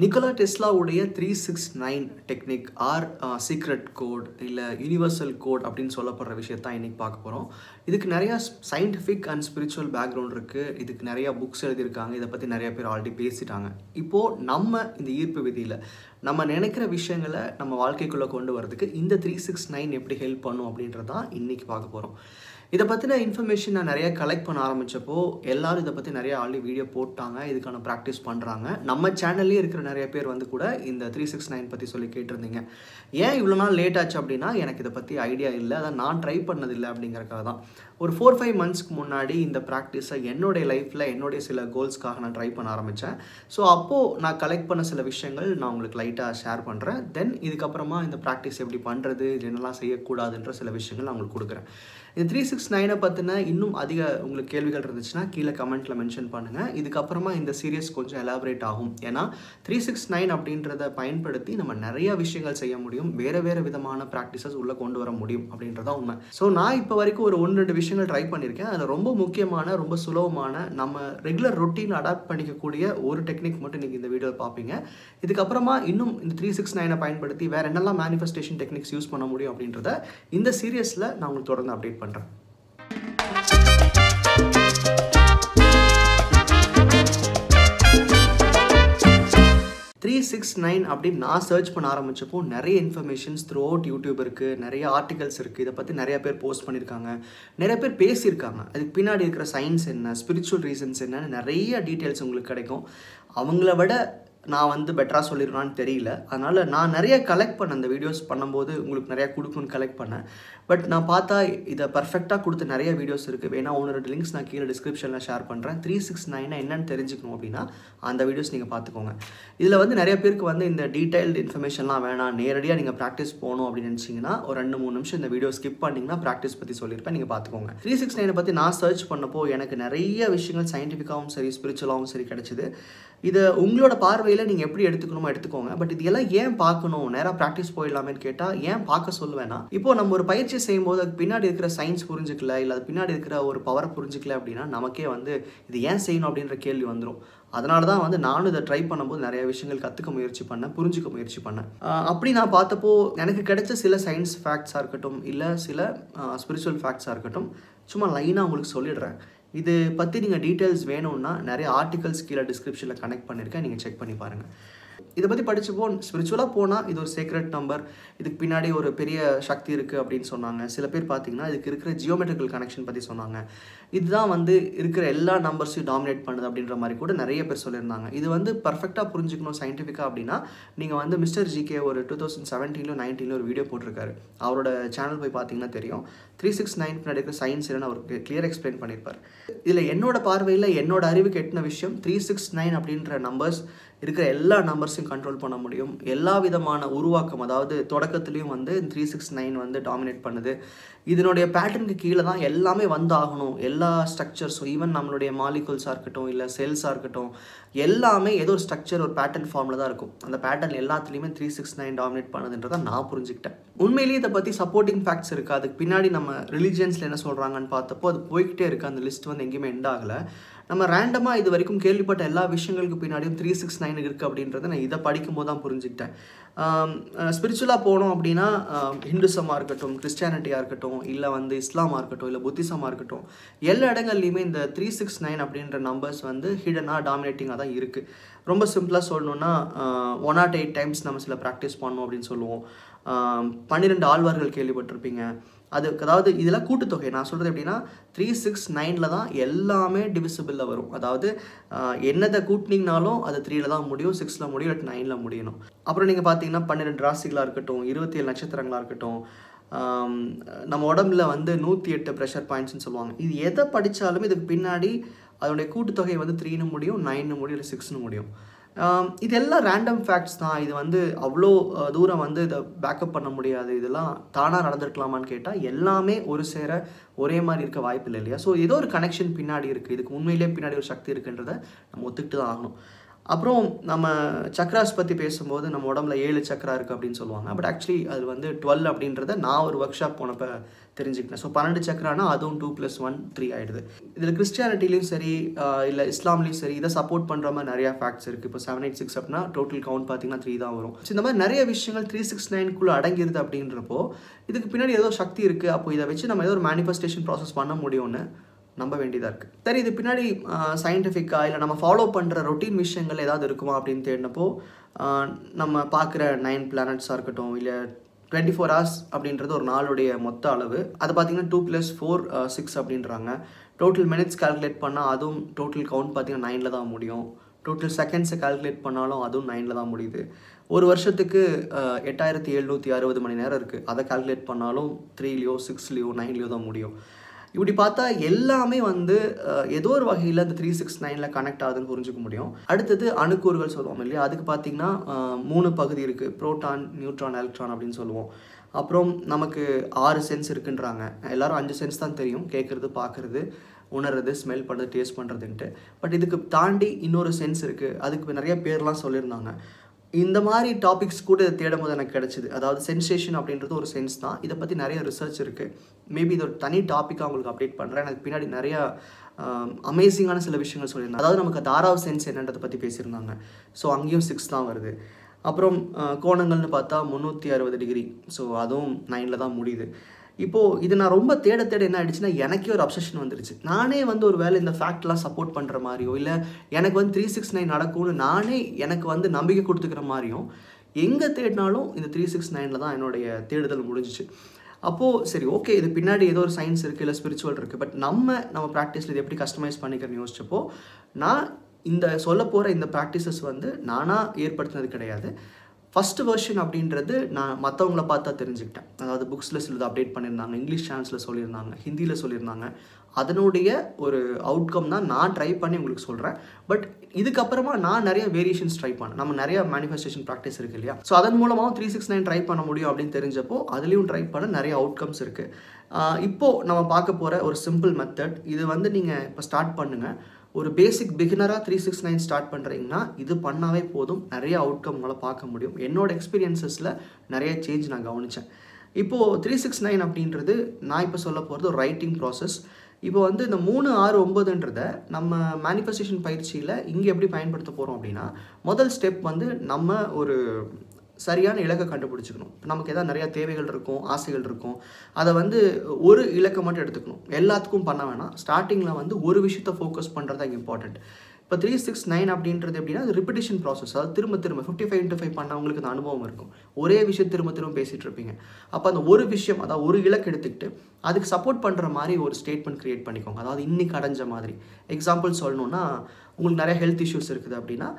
Nikola Tesla உடைய 369 technique R secret code இல்லை universal code அப்படின்னு சொல்லப்படுற விஷயத்தான் இன்றைக்கி பார்க்க போகிறோம். இதுக்கு நிறையா சயின்டிஃபிக் அண்ட் ஸ்பிரிச்சுவல் பேக்ரவுண்ட் இருக்குது. இதுக்கு நிறையா புக்ஸ் எழுதியிருக்காங்க. இதை பற்றி நிறைய பேர் ஆல்ரெடி பேசிட்டாங்க. இப்போது நம்ம இந்த ஈர்ப்பு விதியில் நம்ம நினைக்கிற விஷயங்களை நம்ம வாழ்க்கைக்குள்ளே கொண்டு வரதுக்கு இந்த 369 எப்படி ஹெல்ப் பண்ணும் அப்படின்றதான் இன்றைக்கி பார்க்க போகிறோம். இதை பற்றின இன்ஃபர்மேஷன் நான் நிறையா கலெக்ட் பண்ண ஆரம்பித்தப்போ எல்லோரும் இதை பற்றி நிறையா ஆல்ரெடி வீடியோ போட்டாங்க, இதுக்கான ப்ராக்டிஸ் பண்ணுறாங்க. நம்ம சேனல்லே இருக்கிற நிறைய பேர் வந்து கூட இந்த 369 பற்றி சொல்லி கேட்டிருந்தீங்க. ஏன் இவ்வளோ நாள் லேட் ஆச்சு அப்படின்னா, எனக்கு இதை பற்றி ஐடியா இல்லை, அதை நான் ட்ரை பண்ணதில்லை அப்படிங்கிறக்காக தான். ஒரு 4-5 மந்த்ஸ்க்கு முன்னாடி இந்த ப்ராக்டிஸை என்னுடைய லைஃப்பில் என்னுடைய சில கோல்ஸ்க்காக நான் ட்ரை பண்ண ஆரம்பித்தேன். ஸோ அப்போது நான் கலெக்ட் பண்ண சில விஷயங்கள் நான் உங்களுக்கு லைட்டாக ஷேர் பண்ணுறேன். தென் இதுக்கப்புறமா இந்த ப்ராக்டிஸ் எப்படி பண்ணுறது, என்னெல்லாம் செய்யக்கூடாதுன்ற சில விஷயங்கள் நான் உங்களுக்கு கொடுக்குறேன். இந்த 369 பற்றின இன்னும் அதிக உங்களுக்கு கேள்விகள் இருந்துச்சுன்னா கீழே கமெண்ட்டில் மென்ஷன் பண்ணுங்கள். இதுக்கப்புறமா இந்த சீரியஸ் கொஞ்சம் எலாபரேட் ஆகும். ஏன்னா 369 அப்படின்றத பயன்படுத்தி நம்ம நிறைய விஷயங்கள் செய்ய முடியும், வேறு விதமான ப்ராக்டிசஸ் உள்ளே கொண்டு வர முடியும் அப்படின்றதான் உண்மை. ஸோ நான் இப்போ வரைக்கும் ஒரு 1-2 விஷயங்கள் ட்ரை பண்ணியிருக்கேன். அதில் ரொம்ப முக்கியமான, ரொம்ப சுலபமான, நம்ம ரெகுலர் ரொட்டீன் அடாப்ட் பண்ணிக்கக்கூடிய ஒரு டெக்னிக் மட்டும் நீங்கள் இந்த வீடியோவில் பார்ப்பீங்க. இதுக்கப்புறமா இன்னும் இந்த 369 பயன்படுத்தி வேறு என்னெல்லாம் மேனிஃபெஸ்டேஷன் டெக்னிக்ஸ் யூஸ் பண்ண முடியும் அப்படின்றத இந்த சீரியஸில் நான் உங்களுக்கு தொடர்ந்து அப்டேட் பண்ணுறேன். 369 அப்படின்னு நான் சர்ச் பண்ண ஆரம்பித்தப்போ நிறைய இன்ஃபர்மேஷன்ஸ் த்ரூ அவுட் யூடியூப் இருக்குது, நிறைய ஆர்டிகல்ஸ் இருக்குது. இதை பற்றி நிறைய பேர் போஸ்ட் பண்ணியிருக்காங்க, நிறைய பேர் பேசியிருக்காங்க. அதுக்கு பின்னாடி இருக்கிற சயின்ஸ் என்ன, ஸ்பிரிச்சுவல் ரீசன்ஸ் என்னன்னு நிறைய டீட்டெயில்ஸ் உங்களுக்கு கிடைக்கும். அவங்கள விட நான் வந்து பெட்டராக சொல்லிடுவான்னு தெரியல. அதனால் நான் நிறைய கலெக்ட் பண்ணேன். அந்த வீடியோஸ் பண்ணும்போது உங்களுக்கு நிறையா கொடுக்கணும்னு கலெக்ட் பண்ணேன். பட் நான் பார்த்தா இதை பர்ஃபெக்டாக கொடுத்த நிறைய வீடியோஸ் இருக்குது. வேணா 1-2 லிங்க்ஸ் நான் கீழே டிஸ்கிரிப்ஷனில் ஷேர் பண்ணுறேன். 369 என்னென்னு தெரிஞ்சுக்கணும் அப்படின்னா அந்த வீடியோஸ் நீங்கள் பார்த்துக்கோங்க. இதில் வந்து நிறைய பேருக்கு வந்து இந்த டீட்டெயில்டு இன்ஃபர்மேஷன்லாம் வேணாம், நேரடியாக நீங்கள் ப்ராக்டிஸ் போகணும் அப்படின்னு நினச்சிங்கன்னா ஒரு 2-3 நிமிஷம் இந்த வீடியோ ஸ்கிப் பண்ணிங்கன்னா ப்ராக்டிஸ் பற்றி சொல்லியிருப்பேன், நீங்கள் பார்த்துக்கோங்க. 369 பற்றி நான் சர்ச் பண்ணப்போ எனக்கு நிறைய விஷயங்கள் சயின்டிஃபிக்காகவும் சரி ஸ்பிரிச்சுவலாகவும் சரி கிடச்சிது. இதை உங்களோட பார்வையில் நீங்கள் எப்படி எடுத்துக்கணுமோ எடுத்துக்கோங்க. பட் இது எல்லாம் ஏன் பார்க்கணும், நேராக ப்ராக்டிஸ் போயிடலாமேன்னு கேட்டால் ஏன் பார்க்க சொல்லுவேன்னா, இப்போது நம்ம ஒரு பயிற்சி செய்யும்போது அதுக்கு பின்னாடி இருக்கிற சயின்ஸ் புரிஞ்சிக்கல, இல்லை அது பின்னாடி இருக்கிற ஒரு பவரை புரிஞ்சிக்கல அப்படின்னா நமக்கே வந்து இது ஏன் செய்யணும் அப்படின்ற கேள்வி வந்துடும். அதனால தான் வந்து நானும் இதை ட்ரை பண்ணும்போது நிறைய விஷயங்கள் கற்றுக்க முயற்சி பண்ணேன், புரிஞ்சுக்க முயற்சி பண்ணேன். அப்படி நான் பார்த்தப்போ எனக்கு கிடைச்ச சில சயின்ஸ் ஃபேக்ட்ஸாக இருக்கட்டும், இல்லை சில ஸ்பிரிச்சுவல் ஃபேக்ட்ஸாக இருக்கட்டும், சும்மா லைனாக உங்களுக்கு சொல்லிடுறேன். இது பற்றி நீங்கள் டீட்டெயில்ஸ் வேணும்னா நிறைய ஆர்டிகல்ஸ் கீழே டிஸ்கிரிப்ஷனில் கனெக்ட் பண்ணியிருக்கேன், நீங்கள் செக் பண்ணி பாருங்கள். இதை பற்றி படிச்சப்போ ஸ்பிரிச்சுவலாக போனால் இது ஒரு சீக்ரெட் நம்பர், இதுக்கு பின்னாடி ஒரு பெரிய சக்தி இருக்குது அப்படின்னு சொன்னாங்க. சில பேர் பார்த்தீங்கன்னா இதுக்கு இருக்கிற ஜியோமெட்ரிக்கல் கனெக்ஷன் பற்றி சொன்னாங்க. இதுதான் வந்து இருக்கிற எல்லா நம்பர்ஸையும் டாமினேட் பண்ணுது அப்படின்ற மாதிரி கூட நிறைய பேர் சொல்லியிருந்தாங்க. இது வந்து பர்ஃபெக்டாக புரிஞ்சுக்கணும் சயின்டிஃபிக்காக அப்படின்னா நீங்கள் வந்து மிஸ்டர் ஜிகே ஒரு 2017-19 ஒரு வீடியோ போட்டிருக்காரு. அவரோட சேனல் போய் பார்த்தீங்கன்னா தெரியும். 369 பின்னாடி இருக்கிற சயின்ஸ் என்னன்னு அவருக்கு கிளியர் எக்ஸ்பிளைன் பண்ணியிருப்பார். இதில் என்னோட பார்வையில் என்னோட அறிவுக்கு எட்டின விஷயம் 369 அப்படின்ற நம்பர்ஸ் இருக்கிற எல்லா நம்பர்ஸையும் கண்ட்ரோல் பண்ண முடியும். எல்லா விதமான உருவாக்கம், அதாவது தொடக்கத்துலேயும் வந்து 369 வந்து டாமினேட் பண்ணுது. இதனுடைய பேட்டர்னுக்கு கீழே தான் எல்லாமே வந்தாகணும். எல்லா ஸ்ட்ரக்சர்ஸும், ஈவன் நம்மளுடைய மாலிகுல்ஸாக இருக்கட்டும், இல்லை செல்ஸாக இருக்கட்டும், எல்லாமே ஏதோ ஒரு ஸ்ட்ரக்சர், ஒரு பேட்டர்ன் ஃபார்மில் தான் இருக்கும். அந்த பேட்டர்ன் எல்லாத்துலேயுமே 369 டாமினேட் பண்ணுதுன்றதை நான் புரிஞ்சுக்கிட்டேன். உண்மையிலேயே இதை பற்றி சப்போர்ட்டிங் ஃபேக்ட்ஸ் இருக்குது. அதுக்கு பின்னாடி நம்ம ரிலிஜியன்ஸில் என்ன சொல்கிறாங்கன்னு பார்த்தப்போ அது போய்கிட்டே இருக்குது. அந்த லிஸ்ட் வந்து எங்கேயுமே எண்ட் ஆகலை. நம்ம ரேண்டமாக இது வரைக்கும் கேள்விப்பட்ட எல்லா விஷயங்களுக்கு பின்னாடியும் 369 இருக்குது அப்படின்றத நான் இதை படிக்கும்போது தான் புரிஞ்சுக்கிட்டேன். ஸ்பிரிச்சுவலாக போனோம் அப்படின்னா ஹிந்துசமாக இருக்கட்டும், கிறிஸ்டியானிட்டியாக இருக்கட்டும், இல்லை வந்து இஸ்லாமாக இருக்கட்டும், இல்லை புத்திசமாக இருக்கட்டும், எல்லா இடங்கள்லையுமே இந்த 369 அப்படின்ற நம்பர்ஸ் வந்து ஹிடனாக டாமினேட்டிங்காக தான் இருக்குது. ரொம்ப சிம்பிளாக சொல்லணுன்னா 108 டைம்ஸ் நம்ம சில ப்ராக்டிஸ் பண்ணோம் அப்படின்னு சொல்லுவோம். 12 ஆழ்வார்கள் கேள்விப்பட்டிருப்பீங்க. அதாவது இதெல்லாம் கூட்டுத்தொகை. நான் சொல்கிறது எப்படின்னா 369 தான் எல்லாமே டிவிசிபிளில் வரும். அதாவது என்னதை கூட்டினீங்கனாலும் அது 3ல் தான் முடியும், 6ல் முடியும், இல்லை 9ல் முடியணும். அப்புறம் நீங்கள் பார்த்தீங்கன்னா 12 ராசிகளாக இருக்கட்டும், 27 நட்சத்திரங்களாக இருக்கட்டும், நம்ம உடம்புல வந்து 108 ப்ரெஷர் பாயிண்ட்ஸ்னு சொல்லுவாங்க. இது எதை படித்தாலுமே இதுக்கு பின்னாடி அதனுடைய கூட்டுத்தொகை வந்து 3ன்னு முடியும், 9ன்னு முடியும், இல்லை 6ன்னு முடியும். இதெல்லாம் ரேண்டம் ஃபேக்ட்ஸ் தான். இது வந்து அவ்வளோ தூரம் வந்து இதை பேக்கப் பண்ண முடியாது. இதெல்லாம் தானாக நடந்திருக்கலாமான்னு கேட்டால் எல்லாமே ஒரு சேர ஒரே மாதிரி இருக்க வாய்ப்பு இல்லை இல்லையா? ஸோ ஏதோ ஒரு கனெக்ஷன் பின்னாடி இருக்குது. இதுக்கு உண்மையிலே பின்னாடி ஒரு சக்தி இருக்குன்றதை நம்ம ஒத்துக்கிட்டு தான் ஆகணும். அப்புறம் நம்ம சக்ராஸ் பற்றி பேசும்போது நம்ம உடம்புல 7 சக்ரா இருக்குது அப்படின்னு சொல்லுவாங்க. பட் ஆக்சுவலி அது வந்து 12 அப்படின்றத நான் ஒரு ஒர்க் ஷாப் போனப்போ தெரிஞ்சுக்கிட்டேன். ஸோ 12 சக்ரானா அதுவும் 2 + 1 3 ஆகிடுது. இதில் கிறிஸ்டியானிட்டிலையும் சரி இல்லை இஸ்லாம்லேயும் சரி இதை சப்போர்ட் பண்ணுற மாதிரி நிறையா ஃபேக்ட்ஸ் இருக்குது. இப்போ 786 அப்படின்னா டோட்டல் கவுண்ட் பார்த்தீங்கன்னா 3 தான் வரும். ஸோ இந்த மாதிரி நிறைய விஷயங்கள் 369க்குள்ளே அடங்கிடுது அப்படின்றப்போ இதுக்கு பின்னாடி ஏதோ சக்தி இருக்குது. அப்போ இதை வச்சு நம்ம ஏதோ ஒரு மேனிஃபெஸ்டேஷன் ப்ராசஸ் பண்ண முடியும்னு நம்ப வேண்டியதாக இருக்குது. சரி, இது பின்னாடி சயின்டிஃபிக்காக இல்லை நம்ம ஃபாலோ பண்ணுற ரொட்டீன் விஷயங்கள் ஏதாவது இருக்குமா அப்படின்னு தேடினப்போ நம்ம பார்க்குற 9 பிளானட்ஸாக இருக்கட்டும், இல்லை 24 hours அப்படின்றது ஒரு நாளுடைய மொத்த அளவு. அது பார்த்திங்கன்னா 2 + 4 6 அப்படின்றாங்க. டோட்டல் மினிட்ஸ் கால்குலேட் பண்ணால் அதுவும் டோட்டல் கவுண்ட் பார்த்திங்கன்னா 9ல் தான் முடியும். டோட்டல் செகண்ட்ஸை கால்குலேட் பண்ணாலும் அதுவும் 9ல் தான் முடியுது. ஒரு வருஷத்துக்கு 8760 மணி நேரம் இருக்குது. அதை கால்குலேட் பண்ணாலும் 3லையோ 6லையோ 9லையோ தான் முடியும். இப்படி பார்த்தா எல்லாமே வந்து ஏதோ ஒரு வகையில் அந்த 369ல் கனெக்ட் ஆகுதுன்னு புரிஞ்சுக்க முடியும். அடுத்தது அணுக்கூறுகள் சொல்லுவோம் இல்லையா, அதுக்கு பார்த்திங்கன்னா 3 பகுதி இருக்குது. புரோட்டான், நியூட்ரான், எலக்ட்ரான் அப்படின்னு சொல்லுவோம். அப்புறம் நமக்கு 6 சென்ஸ் இருக்குன்றாங்க. எல்லோரும் 5 சென்ஸ் தான் தெரியும், கேட்குறது, பார்க்குறது, உணர்றது, ஸ்மெல் பண்ணுறது, டேஸ்ட் பண்ணுறதுன்ட்டு. பட் இதுக்கு தாண்டி இன்னொரு சென்ஸ் இருக்குது. அதுக்கு நிறைய பேர்லாம் சொல்லியிருந்தாங்க. இந்த மாதிரி டாபிக்ஸ் கூட இதை தேடும் போது எனக்கு கிடச்சிது. அதாவது சென்சேஷன் அப்படின்றது ஒரு சென்ஸ் தான். இதை பற்றி நிறைய ரிசர்ச் இருக்குது. மேபி இது ஒரு தனி டாப்பிக்காக உங்களுக்கு அப்டேட் பண்ணுறேன். எனக்கு பின்னாடி நிறையா அமேசிங்கான சில விஷயங்கள் சொல்லியிருந்தாங்க. அதாவது நமக்கு 6வது சென்ஸ் என்னன்றதை பற்றி பேசியிருந்தாங்க. ஸோ அங்கேயும் 6 தான் வருது. அப்புறம் கோணங்கள்னு பார்த்தா 360 டிகிரி. ஸோ அதுவும் 9ல் தான் முடியுது. இப்போது இது நான் ரொம்ப தேட என்ன ஆகிடுச்சுன்னா எனக்கே ஒரு அப்சஷன் வந்துருச்சு. நானே வந்து ஒரு வேளை இந்த ஃபேக்ட்லாம் சப்போர்ட் பண்ணுற மாதிரியோ இல்லை எனக்கு வந்து 369 நடக்கும்னு நானே எனக்கு வந்து நம்பிக்கை கொடுத்துக்கிற மாதிரியும் எங்கே தேடினாலும் இந்த 369ல் தான் என்னுடைய தேடுதல் முடிஞ்சிச்சு. அப்போது சரி, ஓகே, இது பின்னாடி ஏதோ ஒரு சயின்ஸ் இருக்குது, இல்லை ஸ்பிரிச்சுவல் இருக்குது. பட் நம்ம ப்ராக்டிஸில் இது எப்படி கஸ்டமைஸ் பண்ணிக்கிறேன்னு யோசிச்சப்போ நான் இந்த சொல்ல போகிற இந்த ப்ராக்டிசஸ் வந்து நானாக ஏற்படுத்தினது கிடையாது. ஃபஸ்ட்டு வெர்ஷன் அப்படின்றது நான் மற்றவங்கள பார்த்தா தெரிஞ்சுக்கிட்டேன். அதாவது புக்ஸில் சிலது அப்டேட் பண்ணியிருந்தாங்க, இங்கிலீஷ் சேனல்ஸில் சொல்லியிருந்தாங்க, ஹிந்தியில் சொல்லியிருந்தாங்க. அதனுடைய ஒரு அவுட்கம் தான் நான் ட்ரை பண்ணி உங்களுக்கு சொல்கிறேன். பட் இதுக்கப்புறமா நான் நிறைய வேரியேஷன்ஸ் ட்ரை பண்ணேன். நம்ம நிறைய மேனிஃபெஸ்டேஷன் ப்ராக்டிஸ் இருக்குது இல்லையா, ஸோ அதன் மூலமாகவும் 369 ட்ரை பண்ண முடியும் அப்படின்னு தெரிஞ்சப்போ அதுலேயும் ட்ரை பண்ண நிறைய அவுட்கம்ஸ் இருக்குது. இப்போது நம்ம பார்க்க போகிற ஒரு சிம்பிள் மெத்தட், இது வந்து நீங்கள் இப்போ ஸ்டார்ட் பண்ணுங்கள். ஒரு பேசிக் பிகினராக 369 ஸ்டார்ட் பண்ணுறீங்கன்னா இது பண்ணாவே போதும், நிறைய அவுட்கம் உங்களால் பார்க்க முடியும். என்னோடய எக்ஸ்பீரியன்ஸஸில் நிறைய சேஞ்ச் நான் கவனித்தேன். இப்போது 369 அப்படின்றது நான் இப்போ சொல்ல போகிறது ஒரு ரைட்டிங் ப்ராசஸ். இப்போ வந்து இந்த 3, 6, 9ன்றதை நம்ம மேனிஃபெஸ்டேஷன் பயிற்சியில் இங்கே எப்படி பயன்படுத்த போகிறோம் அப்படின்னா, முதல் ஸ்டெப் வந்து நம்ம ஒரு சரியான இலக்கை கண்டுபிடிச்சிக்கணும். இப்போ நமக்கு எதாவது நிறையா தேவைகள் இருக்கும், ஆசைகள் இருக்கும். அதை வந்து ஒரு இலக்கை மட்டும் எடுத்துக்கணும், எல்லாத்துக்கும் பண்ண வேணாம். ஸ்டார்டிங்கில் வந்து ஒரு விஷயத்தை ஃபோக்கஸ் பண்ணுறது தான் இம்பார்ட்டண்ட். இப்போ 369 அப்படின்றது எப்படின்னா அது ரிப்பிட்டிஷன் ப்ராசஸ். அதாவது திரும்ப 55x5 பண்ணவங்களுக்கு அந்த அனுபவம் இருக்கும். ஒரே விஷயம் திரும்ப பேசிகிட்டு இருப்பீங்க. அப்போ அந்த ஒரு விஷயம், அதாவது ஒரு இலக்கு எடுத்துக்கிட்டு அதுக்கு சப்போர்ட் பண்ணுற மாதிரி ஒரு ஸ்டேட்மெண்ட் க்ரியேட் பண்ணிக்கோங்க. அதாவது இன்றைக்கி அடைஞ்ச மாதிரி. எக்ஸாம்பிள் சொல்லணுன்னா, உங்களுக்கு நிறைய ஹெல்த் இஷ்யூஸ் இருக்குது அப்படின்னா,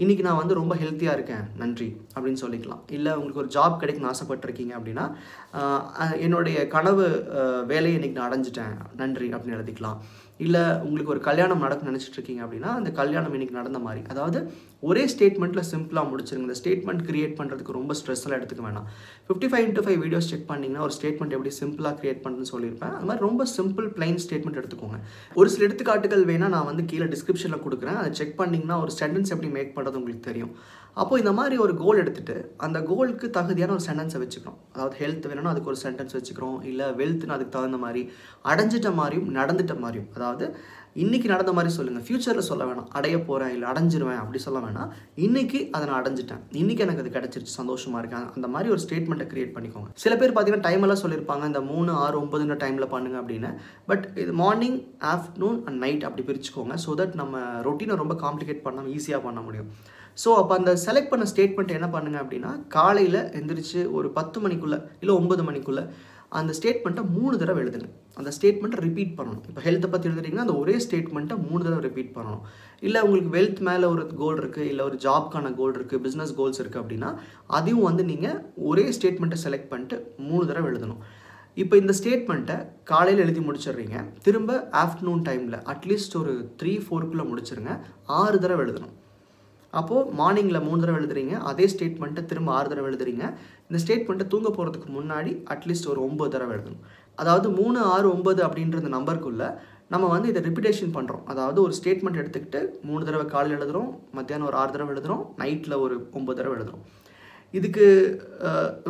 இன்றைக்கி நான் வந்து ரொம்ப ஹெல்த்தியாக இருக்கேன், நன்றி அப்படின்னு சொல்லிக்கலாம். இல்லை உங்களுக்கு ஒரு ஜாப் கிடைக்கணும்னு ஆசைப்பட்டிருக்கீங்க அப்படின்னா, என்னுடைய கனவு வேலையை இன்றைக்கி நான் அடைஞ்சிட்டேன், நன்றி அப்படின்னு எழுதிக்கலாம். இல்லை உங்களுக்கு ஒரு கல்யாணம் நடக்குன்னு நினச்சிட்டு இருக்கீங்க அப்படின்னா அந்த கல்யாணம் இன்றைக்கி நடந்த மாதிரி. அதாவது ஒரே ஸ்டேட்மெண்ட்டில் சிம்பிளாக முடிச்சிருங்க. இந்த ஸ்டேட்மெண்ட் க்ரியேட் பண்ணுறதுக்கு ரொம்ப ஸ்ட்ரெஸ்ஸெல்லாம் எடுத்துக்க வேணாம். 55x5 வீடியோஸ் செக் பண்ணிங்கன்னா ஒரு ஸ்டேட்மெண்ட் எப்படி சிம்பிளாக க்ரியேட் பண்ணுறதுன்னு சொல்லியிருப்பேன். அது மாதிரி ரொம்ப சிம்பிள் பிளைன் ஸ்டேட்மெண்ட் எடுத்துக்கோங்க. ஒரு சில எடுத்துக்காட்டுகள் வேணால் நான் வந்து கீழே டிஸ்கிரிப்ஷனில் கொடுக்குறேன். அதை செக் பண்ணிங்கன்னா ஒரு சென்டென்ஸ் எப்படி மேக் பண்ணுறது உங்களுக்கு தெரியும். அப்போது இந்த மாதிரி ஒரு கோல் எடுத்துகிட்டு அந்த கோலுக்கு தகுதியான ஒரு சென்டென்ஸை வச்சுக்கிறோம். அதாவது ஹெல்த் வேணும்னா அதுக்கு ஒரு சென்டென்ஸ் வச்சுக்கிறோம். இல்லை வெல்த்னு அதுக்கு தகுந்த மாதிரி, அடைஞ்சிட்ட மாதிரியும் நடந்துட்ட மாதிரியும். அதாவது இன்றைக்கி நடந்த மாதிரி சொல்லுங்கள், ஃப்யூச்சரில் சொல்ல வேணாம். அடைய போகிறேன் இல்லை அடைஞ்சிருவேன் அப்படி சொல்ல வேணாம். இன்றைக்கி அதை நான் அடைஞ்சிட்டேன், இன்றைக்கி எனக்கு அது கிடச்சிருச்சு, சந்தோஷமாக இருக்கேன், அந்த மாதிரி ஒரு ஸ்டேட்மெண்ட்டை க்ரியேட் பண்ணிக்கோங்க. சில பேர் பார்த்தீங்கன்னா டைமெல்லாம் சொல்லியிருப்பாங்க, இந்த 3, 6, 9 டைமில் பண்ணுங்க அப்படின்னு. பட் இது மார்னிங், ஆஃப்டர்நூன் அண்ட் நைட் அப்படி பிரிச்சுக்கோங்க. ஸோ தட் நம்ம ரொட்டீனை ரொம்ப காம்ப்ளிகேட் பண்ணாமல் ஈஸியாக பண்ண முடியும். ஸோ அப்போ அந்த செலக்ட் பண்ண ஸ்டேட்மெண்ட் என்ன பண்ணுங்கள் அப்படின்னா, காலையில் எந்திரிச்சு ஒரு 10 மணிக்குள்ளே இல்லை 9 மணிக்குள்ளே அந்த ஸ்டேட்மெண்ட்டை 3 தடவை எழுதுங்க. அந்த ஸ்டேட்மெண்ட்டை ரிப்பீட் பண்ணணும். இப்போ ஹெல்த்தை பற்றி எழுதுறீங்கன்னா அந்த ஒரே ஸ்டேட்மெண்ட்டை 3 தடவை ரிப்பீட் பண்ணணும். இல்லை உங்களுக்கு வெல்த் மேலே ஒரு கோல் இருக்குது, இல்லை ஒரு ஜாப்க்கான கோல் இருக்குது, பிஸ்னஸ் கோல்ஸ் இருக்குது அப்படின்னா அதையும் வந்து நீங்கள் ஒரே ஸ்டேட்மெண்ட்டை செலக்ட் பண்ணிட்டு 3 தடவை எழுதணும். இப்போ இந்த ஸ்டேட்மெண்ட்டை காலையில் எழுதி முடிச்சிடுறீங்க. திரும்ப ஆஃப்டர்நூன் டைமில் அட்லீஸ்ட் ஒரு 3-4க்குள்ளே முடிச்சிருங்க. 6 தடவை எழுதணும். அப்போது மார்னிங்கில் 3 தடவை எழுதுறீங்க, அதே ஸ்டேட்மெண்ட்டை திரும்ப 6 தடவை எழுதுறீங்க. இந்த ஸ்டேட்மெண்ட்டை தூங்க போகிறதுக்கு முன்னாடி அட்லீஸ்ட் ஒரு 9 தடவை எழுதணும். அதாவது 3, 6, 9 அப்படின்ற இந்த நம்பருக்குள்ளே நம்ம வந்து இதை ரிப்பிட்டேஷன் பண்ணுறோம். அதாவது ஒரு ஸ்டேட்மெண்ட் எடுத்துக்கிட்டு 3 தடவை காலையில் எழுதுகிறோம், மத்தியானம் ஒரு 6 தடவை எழுதுகிறோம், நைட்டில் ஒரு 9 தடவை எழுதுகிறோம். இதுக்கு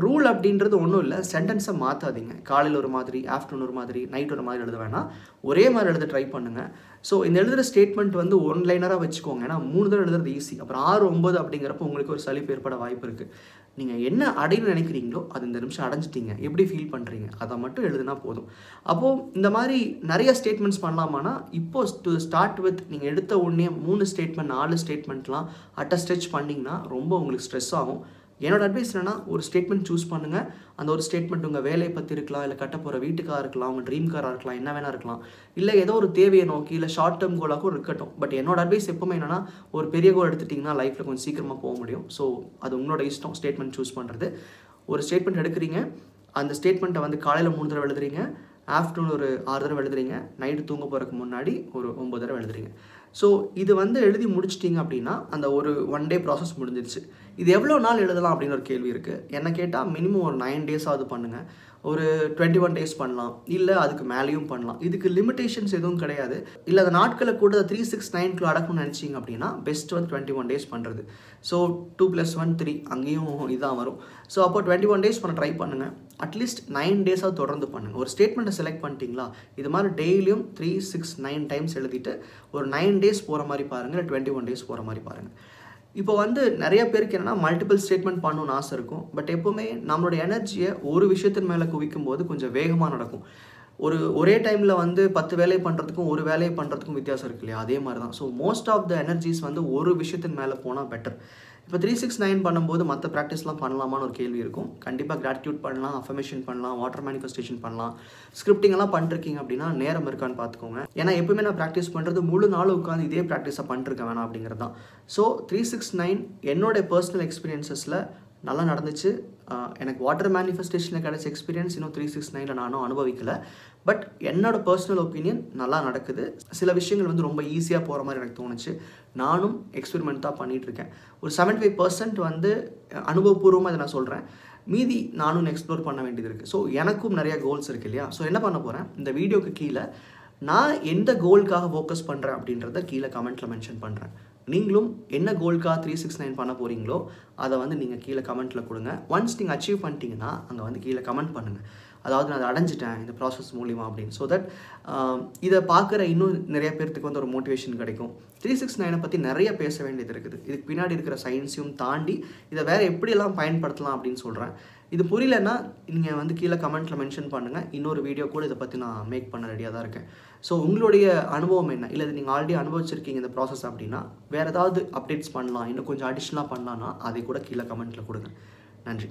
ரூல் அப்படின்றது ஒன்றும் இல்லை. சென்டென்ஸை மாற்றாதீங்க. காலையில் ஒரு மாதிரி, ஆஃப்டர்நூன் ஒரு மாதிரி, நைட் ஒரு மாதிரி எழுத வேணாம். ஒரே மாதிரி எழுத ட்ரை பண்ணுங்கள். ஸோ இந்த எழுதுகிற ஸ்டேட்மெண்ட் வந்து ஒன் லைனராக வச்சுக்கோங்க. ஏன்னா 3 தடவை எழுதுறது ஈஸி. அப்புறம் 6, 9 அப்படிங்கிறப்ப உங்களுக்கு ஒரு சலிப்பு ஏற்பட வாய்ப்பு இருக்குது. நீங்கள் என்ன அடையணும்னு நினைக்கிறீங்களோ அது இந்த நிமிஷம் அடைஞ்சிட்டீங்க, எப்படி ஃபீல் பண்ணுறீங்க அதை மட்டும் எழுதுனா போதும். அப்போது இந்த மாதிரி நிறைய ஸ்டேட்மெண்ட்ஸ் பண்ணலாமான்னா, இப்போது டு ஸ்டார்ட் வித் நீங்கள் எடுத்த உடனே 3 ஸ்டேட்மெண்ட் 4 ஸ்டேட்மெண்ட்லாம் அட்ட ஸ்ட்ரெச் பண்ணிங்கன்னா ரொம்ப உங்களுக்கு ஸ்ட்ரெஸ் ஆகும். என்னோட அட்வைஸ் என்னென்னா, ஒரு ஸ்டேட்மெண்ட் சூஸ் பண்ணுங்கள். அந்த ஒரு ஸ்டேட்மெண்ட் உங்கள் வேலையை பற்றி இருக்கலாம், இல்லை கட்ட போகிற வீட்டுக்காக இருக்கலாம், உங்கள் ட்ரீம் காராக இருக்கலாம், என்ன வேணா இருக்கலாம், இல்லை ஏதோ ஒரு தேவையை நோக்கி, இல்லை ஷார்ட் டேர்ம் கோலாகவும் இருக்கட்டும். பட் என்னோட அட்வைஸ் எப்போவுமே என்னென்னா, ஒரு பெரிய கோல் எடுத்துட்டிங்கன்னா லைஃப்பில் கொஞ்சம் சீக்கிரமாக போக முடியும். ஸோ அது உங்களோட இஷ்டம் ஸ்டேட்மெண்ட் சூஸ் பண்ணுறது. ஒரு ஸ்டேட்மெண்ட் எடுக்கிறீங்க, அந்த ஸ்டேட்மெண்ட்டை வந்து காலையில் 3 தடவை எழுதுறீங்க, ஆஃப்டர்நூன் ஒரு 6 தடவை எழுதுறீங்க, நைட்டு தூங்க போகிறதுக்கு முன்னாடி ஒரு 9 தடவை எழுதுறீங்க. ஸோ இது வந்து எழுதி முடிச்சிட்டிங்க அப்படின்னா அந்த ஒரு 1 டே ப்ராசஸ் முடிஞ்சிருச்சு. இது எவ்வளோ நாள் எழுதலாம் அப்படின்னு ஒரு கேள்வி இருக்குது. என்ன கேட்டால் மினிமம் ஒரு 9 டேஸாவது பண்ணுங்கள். ஒரு 21 டேஸ் பண்ணலாம், இல்லை அதுக்கு மேலேயும் பண்ணலாம். இதுக்கு லிமிடேஷன்ஸ் எதுவும் கிடையாது. இல்லை அந்த நாட்களை கூட 369 அடக்கணும்னு நினச்சிங்க அப்படின்னா பெஸ்ட் வந்து 21 டேஸ் பண்ணுறது. ஸோ 2 + 1 3 அங்கேயும் இதான் வரும். ஸோ அப்போ 21 டேஸ் பண்ண ட்ரை பண்ணுங்கள். அட்லீஸ்ட் 9 டேஸாக தொடர்ந்து பண்ணுங்கள். ஒரு ஸ்டேட்மெண்ட்டை செலக்ட் பண்ணிட்டீங்களா, இது மாதிரி டெய்லியும் 3, 6, 9 டைம்ஸ் எழுதிட்டு ஒரு 9 டேஸ் போகிற மாதிரி பாருங்கள், இல்லை 21 டேஸ் போகிற மாதிரி பாருங்கள். இப்போ வந்து நிறைய பேருக்கு என்னென்னா மல்டிபிள் ஸ்டேட்மெண்ட் பண்ணணும்னு ஆசை இருக்கும். பட் எப்போவுமே நம்மளோட எனர்ஜியை ஒரு விஷயத்தின் மேலே குவிக்கும் போது கொஞ்சம் வேகமாக நடக்கும். ஒரே டைமில் வந்து 10 வேலையை பண்ணுறதுக்கும் ஒரு வேலையை பண்ணுறதுக்கும் வித்தியாசம் இருக்கு இல்லையா, அதே மாதிரி தான். So most of the energies வந்து ஒரு விஷயத்தின் மேலே போனால் பெட்டர். இப்போ 369 பண்ணும்போது மற்ற ப்ராக்டிஸ்லாம் பண்ணலாமான்னு ஒரு கேள்வி இருக்கும். கண்டிப்பாக கிராட்டிடியூட் பண்ணலாம், அஃபர்மேஷன் பண்ணலாம், வாட்டர் மேனிஃபெஸ்டேஷன் பண்ணலாம். ஸ்கிரிப்டிங் எல்லாம் பண்ணிருக்கீங்க அப்படின்னா நேரம் இருக்கான்னு பார்த்துக்கோங்க. ஏன்னா எப்பவுமே நான் ப்ராக்டிஸ் பண்ணுறது முழு நாள் உட்காந்து இதே ப்ராக்டிஸாக பண்ணிருக்க வேணாம் அப்படிங்கிறது தான். ஸோ 369 என்னோட பர்சனல் எக்ஸ்பீரியன்ஸஸில் நல்லா நடந்துச்சு. எனக்கு வாட்டர் மேனிஃபெஸ்டேஷனில் கிடைச்ச எக்ஸ்பீரியன்ஸ் இன்னும் 369 நானும் அனுபவிக்கலை. பட் என்னோட பர்சனல் ஒப்பீனியன் நல்லா நடக்குது. சில விஷயங்கள் வந்து ரொம்ப ஈஸியாக போகிற மாதிரி எனக்கு தோணுச்சு. நானும் எக்ஸ்பெரிமெண்ட் தான் பண்ணிகிட்ருக்கேன். ஒரு 75% வந்து அனுபவபூர்வமாக இதை நான் சொல்கிறேன். மீதி நானும் எக்ஸ்ப்ளோர் பண்ண வேண்டியது இருக்குது. ஸோ எனக்கும் நிறைய கோல்ஸ் இருக்குது இல்லையா. ஸோ என்ன பண்ண போகிறேன், இந்த வீடியோக்கு கீழே நான் எந்த கோலுக்காக ஃபோக்கஸ் பண்ணுறேன் அப்படின்றத கீழே கமெண்ட்டில் மென்ஷன் பண்ணுறேன். நீங்களும் என்ன கோல்க்காக 369 பண்ண போகிறீங்களோ அதை வந்து நீங்கள் கீழே கமெண்ட்டில் கொடுங்க. ஒன்ஸ் நீங்கள் அச்சீவ் பண்ணிட்டீங்கன்னா அங்கே வந்து கீழே கமெண்ட் பண்ணுங்கள். அதாவது நான் அதை அடைஞ்சிட்டேன் இந்த ப்ராசஸ் மூலிமா அப்படின்னு. ஸோ தட் இதை பார்க்குற இன்னும் நிறைய பேர்த்துக்கு வந்து ஒரு மோட்டிவேஷன் கிடைக்கும். 369 பற்றி நிறைய பேச வேண்டியது இருக்குது. இதுக்கு பின்னாடி இருக்கிற சயின்ஸையும் தாண்டி இதை வேறு எப்படியெல்லாம் பயன்படுத்தலாம் அப்படின்னு சொல்கிறேன். இது புரியலன்னா நீங்கள் வந்து கீழே கமெண்ட்டில் மென்ஷன் பண்ணுங்கள். இன்னொரு வீடியோ கூட இதை பற்றி நான் மேக் பண்ண ரெடியாக தான் இருக்கேன். ஸோ உங்களுடைய அனுபவம் என்ன, இல்லை நீங்கள் ஆல்ரெடி அனுபவிச்சிருக்கீங்க இந்த ப்ராசஸ் அப்படின்னா வேறு ஏதாவது அப்டேட்ஸ் பண்ணலாம், இன்னும் கொஞ்சம் அடிஷ்னலாக பண்ணலான்னா அதை கூட கீழே கமெண்ட்டில் கொடுங்க. நன்றி.